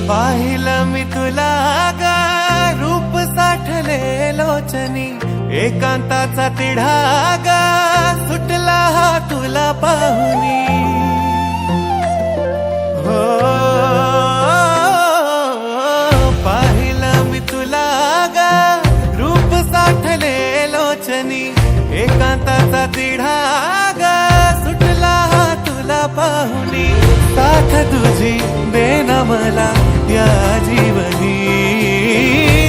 पाहिलं मी तुला गा रूप साठले लोचनी, एकांताचा तिढा गा सुटला हा तुला पाहुनी. हो पाहिलं मी तुला गा रूप साठले लोचनी, एकांताचा तिढा गा सुटला हा तुला पाहुनी. साथ तुझी देना मला या जीवनी,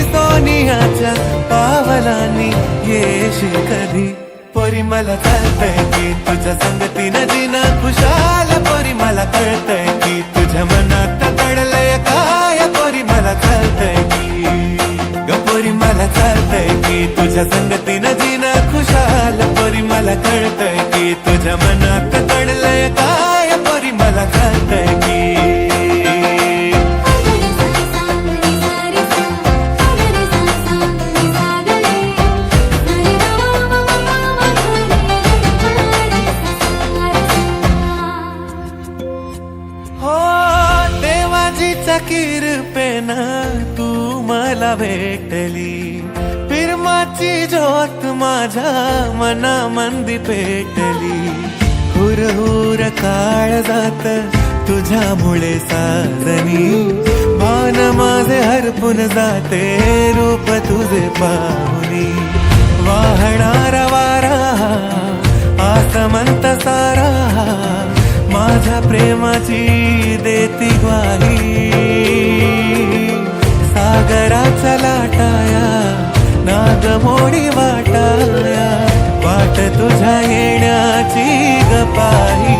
सोनियाच्या पावलांनी येशील कधी. पोरी मला कळतंय की तुझ्या संगतीनं जीणं खुशाल, पोरी मला कळतंय की तुझ्या मनात दडलंय काय, पोरी मला कळतंय की पोरी मला कळतंय की तुझ्या संगतीनं जीणं खुशाल, पोरी मला कळतंय की तुझ्या मनात दडलंय काय, पोरी मला कळतंय की. कृपेनं तू मला भेटली, प्रेमाची ज्योत माझ्या मनामंदी पेटली. हुरहुर काळ जात तुझ्यामुळे साजनी, भान माझे हरपून जाते रूप तुझे पाहुनी. वाहणारा वारा आसमंत सारा माझ्या प्रेमाची देती ग्वाही. सागराच्या लाटाया नागमोडी वाटाया, वाट तुझ्या येण्याची गपाही.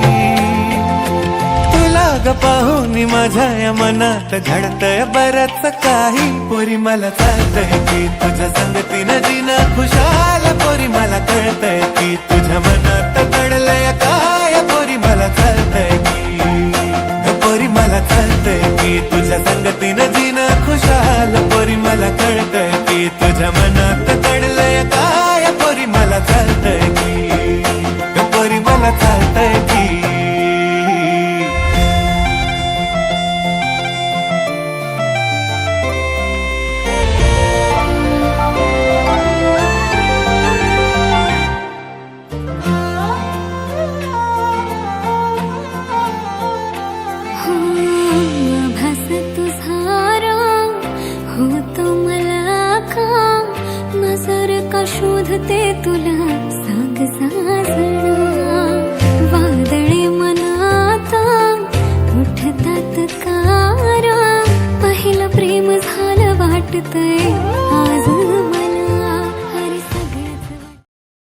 तुला ग पाहुनी माझ्या या मनात घडतंय बरंच काही. पोरी मला कळतंय की तुझ्या संगतीनं जीणं खुशाल, पोरी मला कळतंय की तुझ्या मनात दडलंय काय, पोरी मला कळतंय की पोरी मला कळतंय की तुझ्या संगतीनं जीणं खुशाल, पोरी मला कळतंय की तुझ्या मनात दडलंय काय, पोरी मला कळतंय की पोरी मला कळतंय की. शोधते तुला सांग साजणा, वादळे मनात उठतात कारा, पहिलं प्रेम झालं वाटतंय